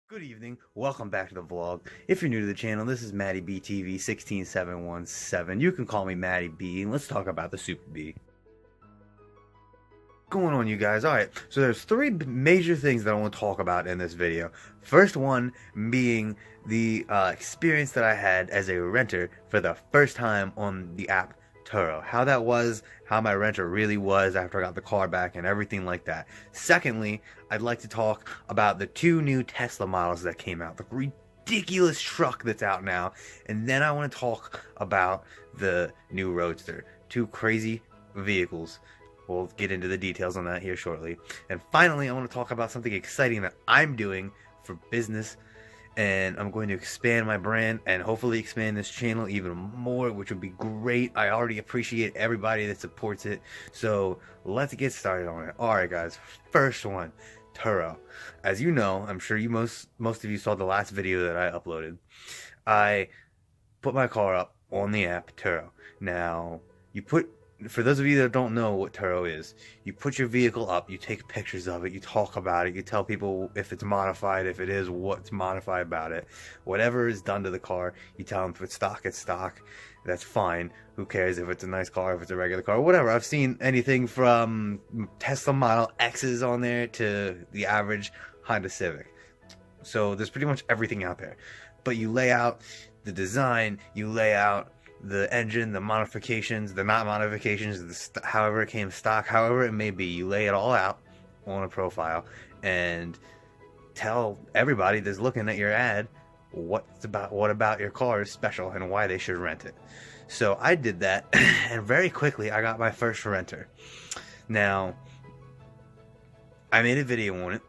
Good evening, welcome back to the vlog. If you're new to the channel, this is Matty B TV 16717. You can call me Matty B, and let's talk about the Super B. What's going on, you guys? Alright, so there's three major things that I want to talk about in this video. First one being the experience that I had as a renter for the first time on the app Turo. How that was, how my renter really was after I got the car back and everything like that. Secondly, I'd like to talk about the two new Tesla models that came out. The ridiculous truck that's out now. And then I want to talk about the new Roadster. Two crazy vehicles. We'll get into the details on that here shortly. And finally, I want to talk about something exciting that I'm doing for business. And I'm going to expand my brand and hopefully expand this channel even more, which would be great. I already appreciate everybody that supports it. So let's get started on it. Alright guys, first one, Turo. As you know, I'm sure you most of you saw the last video that I uploaded. I put my car up on the app Turo. Now, for those of you that don't know what Turo is, you put your vehicle up, you take pictures of it, you talk about it, you tell people if it's modified, if it is, what's modified about it. Whatever is done to the car, you tell them if it's stock, that's fine. Who cares if it's a nice car, if it's a regular car, whatever. I've seen anything from Tesla Model X's on there to the average Honda Civic. So there's pretty much everything out there. But you lay out the design, you lay out the engine, the modifications, the not modifications, however it came stock, however it may be, you lay it all out on a profile and tell everybody that's looking at your ad what about your car is special and why they should rent it. So I did that, and very quickly I got my first renter. Now, I made a video on it.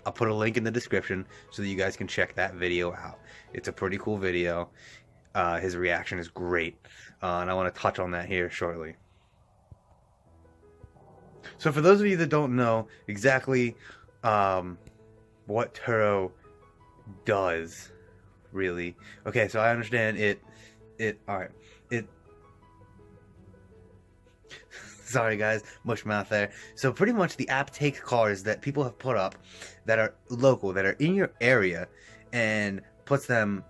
I'll put a link in the description so that you guys can check that video out. It's a pretty cool video. His reaction is great, and I want to touch on that here shortly. So for those of you that don't know exactly what Turo does, really, okay, so I understand alright, sorry guys, mush mouth there. So pretty much the app takes cars that people have put up that are local, that are in your area, and puts them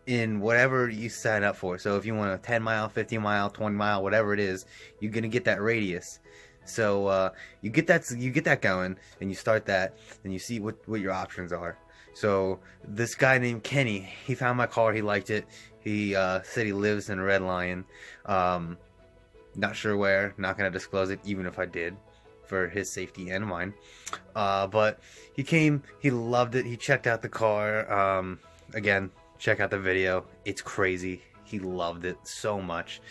in whatever you sign up for. So if you want a 10 mile, 50 mile, 20 mile, whatever it is, you're gonna get that radius. So you get that going, and you start that, and you see what your options are. So this guy named Kenny, he found my car, he liked it. He said he lives in Red Lion. Not sure where, not gonna disclose it, even if I did, for his safety and mine. But he came, he loved it, he checked out the car. Again, check out the video. It's crazy. He loved it so much.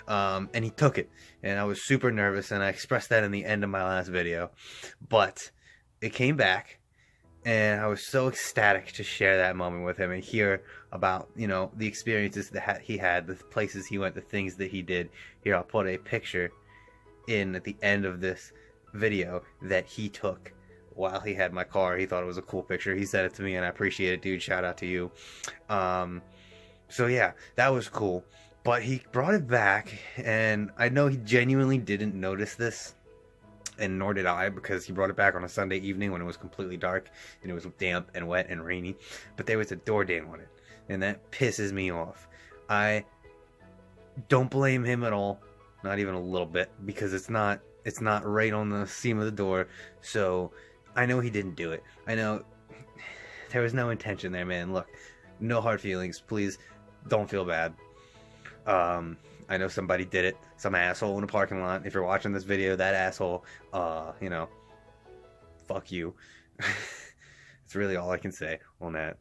And he took it. And I was super nervous, and I expressed that in the end of my last video. But it came back, and I was so ecstatic to share that moment with him and hear about, you know, the experiences that he had, the places he went, the things that he did. Here, I'll put a picture in at the end of this video that he took while he had my car. He thought it was a cool picture. He said it to me, and I appreciate it, dude. Shout out to you. So yeah, that was cool. But he brought it back, and I know he genuinely didn't notice this, and nor did I, because he brought it back on a Sunday evening when it was completely dark, and it was damp and wet and rainy. But there was a door dam on it, and that pisses me off. I don't blame him at all, not even a little bit, because it's not right on the seam of the door. So I know he didn't do it. I know there was no intention there, man. Look, no hard feelings. Please don't feel bad. I know somebody did it. Some asshole in a parking lot. If you're watching this video, that asshole, you know, fuck you. It's really all I can say on that.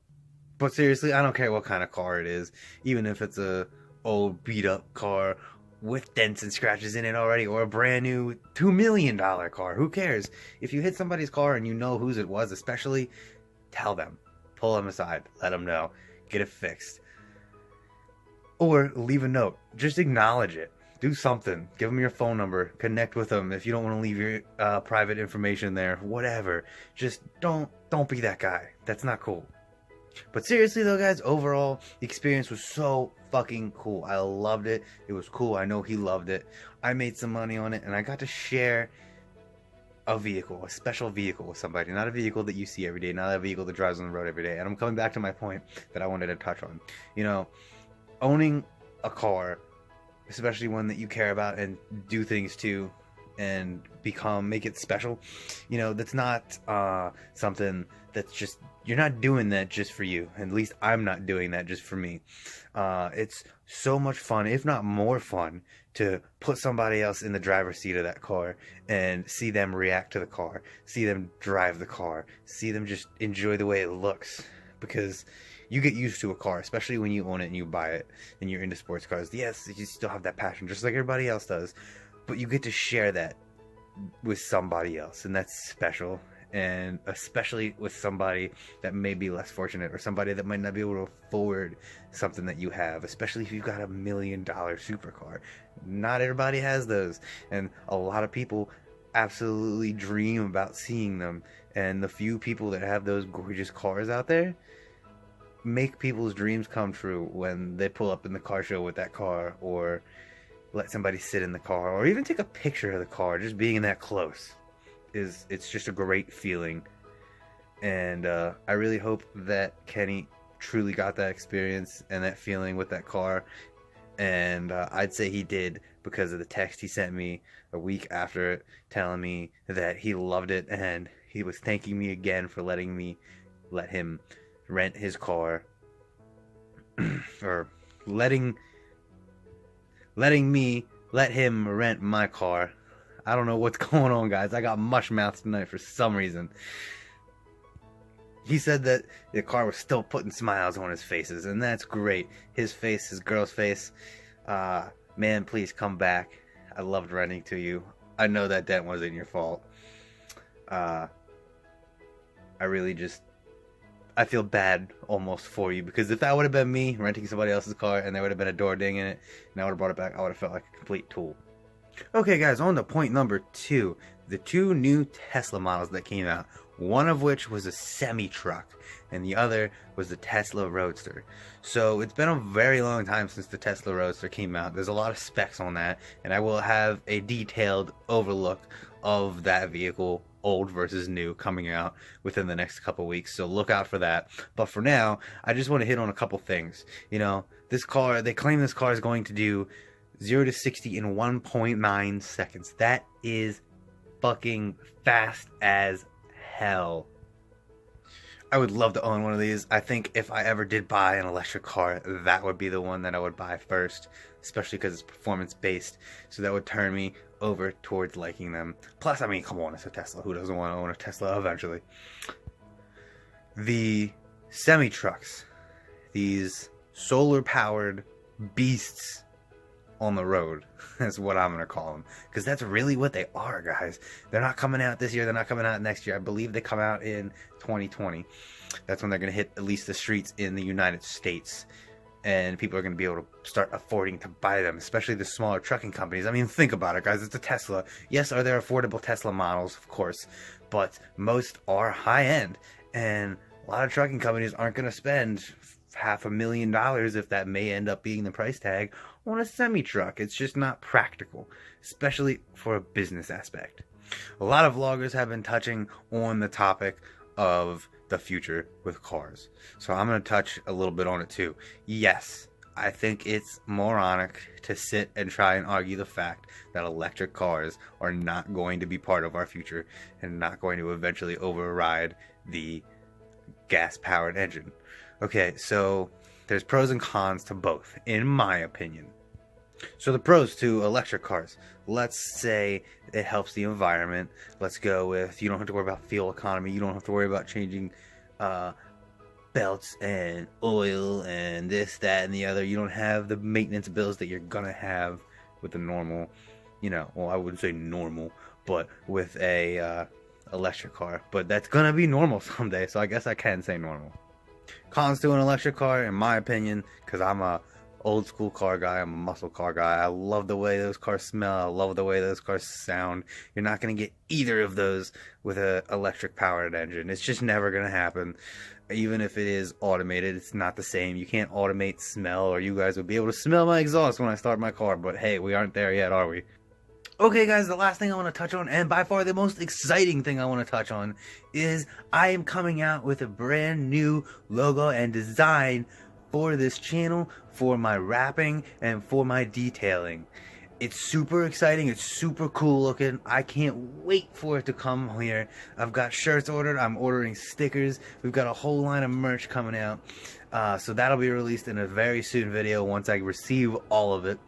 But seriously, I don't care what kind of car it is. Even if it's a old beat up car with dents and scratches in it already, or a brand new $2 million car. Who cares? If you hit somebody's car and you know whose it was, especially, tell them. Pull them aside. Let them know. Get it fixed. Or leave a note. Just acknowledge it. Do something. Give them your phone number. Connect with them. If you don't want to leave your private information there, whatever. Just don't be that guy. That's not cool. But seriously though, guys, overall, the experience was so fucking cool. I loved it. It was cool. I know he loved it. I made some money on it, and I got to share a vehicle, a special vehicle with somebody, not a vehicle that you see every day, not a vehicle that drives on the road every day. And I'm coming back to my point that I wanted to touch on. You know, owning a car, especially one that you care about and do things to and make it special, you know, that's not something that's just, you're not doing that just for you. At least I'm not doing that just for me. It's so much fun, if not more fun, to put somebody else in the driver's seat of that car and see them react to the car, see them drive the car, see them just enjoy the way it looks. Because you get used to a car, especially when you own it and you buy it and you're into sports cars. Yes, you still have that passion just like everybody else does, but you get to share that with somebody else, and that's special. And especially with somebody that may be less fortunate, or somebody that might not be able to afford something that you have, especially if you've got $1 million supercar. Not everybody has those, and a lot of people absolutely dream about seeing them. And the few people that have those gorgeous cars out there make people's dreams come true when they pull up in the car show with that car, or let somebody sit in the car, or even take a picture of the car. Just being that close it's just a great feeling. And I really hope that Kenny truly got that experience and that feeling with that car. And I'd say he did, because of the text he sent me a week after it, telling me that he loved it, and he was thanking me again for letting me let him rent his car, or letting me let him rent my car. I don't know what's going on, guys. I got mush mouth tonight for some reason. He said that the car was still putting smiles on his faces, and that's great. His face, his girl's face. Man, please come back. I loved renting to you. I know that dent wasn't your fault. I feel bad almost for you, because if that would have been me renting somebody else's car and there would have been a door ding in it and I would have brought it back, I would have felt like a complete tool. Okay, guys, on to point number 2. The 2 new Tesla models that came out, one of which was a semi-truck and the other was the Tesla Roadster. So it's been a very long time since the Tesla Roadster came out. There's a lot of specs on that, and I will have a detailed overlook of that vehicle, old versus new, coming out within the next couple weeks, so look out for that. But for now, I just want to hit on a couple things. You know, this car, they claim this car is going to do 0 to 60 in 1.9 seconds. That is fucking fast as hell. I would love to own one of these. I think if I ever did buy an electric car, that would be the one that I would buy first, especially because it's performance based, so that would turn me over towards liking them. Plus, I mean, come on, it's a Tesla. Who doesn't want to own a Tesla eventually? The semi-trucks, these solar-powered beasts on the road, is what I'm going to call them, because that's really what they are, guys. They're not coming out this year, they're not coming out next year. I believe they come out in 2020. That's when they're going to hit at least the streets in the United States, and people are going to be able to start affording to buy them, especially the smaller trucking companies. I mean, think about it, guys. It's a Tesla. Yes, are there affordable Tesla models? Of course, but most are high-end, and a lot of trucking companies aren't going to spend $500,000, if that may end up being the price tag, on a semi-truck. It's just not practical, especially for a business aspect. A lot of vloggers have been touching on the topic of the future with cars, so I'm going to touch a little bit on it too. Yes, I think it's moronic to sit and try and argue the fact that electric cars are not going to be part of our future and not going to eventually override the gas-powered engine. Okay, so there's pros and cons to both, in my opinion. So the pros to electric cars. Let's say it helps the environment. Let's go with, you don't have to worry about fuel economy. You don't have to worry about changing belts and oil and this, that, and the other. You don't have the maintenance bills that you're going to have with a normal, well, I wouldn't say normal, but with a electric car. But that's going to be normal someday, so I guess I can say normal. Cons to an electric car, in my opinion, because I'm a old school car guy, I'm a muscle car guy. I love the way those cars smell. I love the way those cars sound. You're not going to get either of those with an electric powered engine. It's just never going to happen. Even if it is automated, it's not the same. You can't automate smell, or you guys would be able to smell my exhaust when I start my car. But hey, we aren't there yet, are we? Okay, guys, the last thing I want to touch on, and by far the most exciting thing I want to touch on, is I am coming out with a brand new logo and design for this channel, for my wrapping, and for my detailing. It's super exciting. It's super cool looking. I can't wait for it to come here. I've got shirts ordered. I'm ordering stickers. We've got a whole line of merch coming out. So that'll be released in a very soon video once I receive all of it.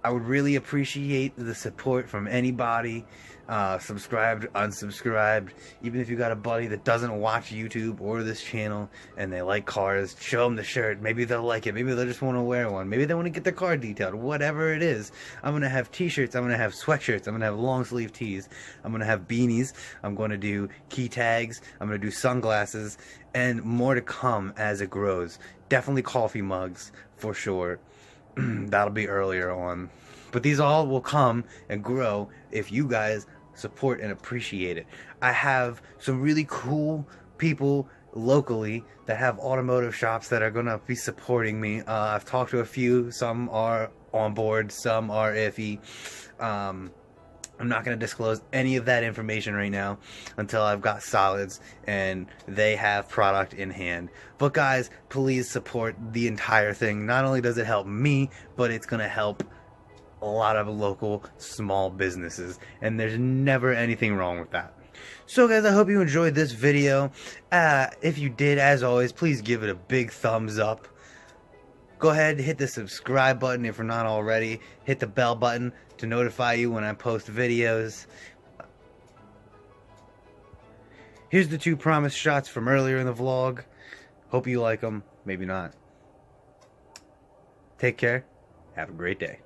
I would really appreciate the support from anybody, subscribed, unsubscribed. Even if you got a buddy that doesn't watch YouTube or this channel and they like cars, show them the shirt. Maybe they'll like it. Maybe they'll just want to wear one. Maybe they want to get their car detailed. Whatever it is. I'm going to have t-shirts. I'm going to have sweatshirts. I'm going to have long sleeve tees. I'm going to have beanies. I'm going to do key tags. I'm going to do sunglasses. And more to come as it grows. Definitely coffee mugs for sure. That'll be earlier on, but these all will come and grow if you guys support and appreciate it. I have some really cool people locally that have automotive shops that are gonna be supporting me. I've talked to a few. Some are on board, some are iffy. I'm not going to disclose any of that information right now until I've got solids and they have product in hand. But guys, please support the entire thing. Not only does it help me, but it's going to help a lot of local small businesses. And there's never anything wrong with that. So guys, I hope you enjoyed this video. If you did, as always, please give it a big thumbs up. Go ahead, hit the subscribe button if you're not already. Hit the bell button to notify you when I post videos. Here's the 2 promised shots from earlier in the vlog. Hope you like them. Maybe not. Take care. Have a great day.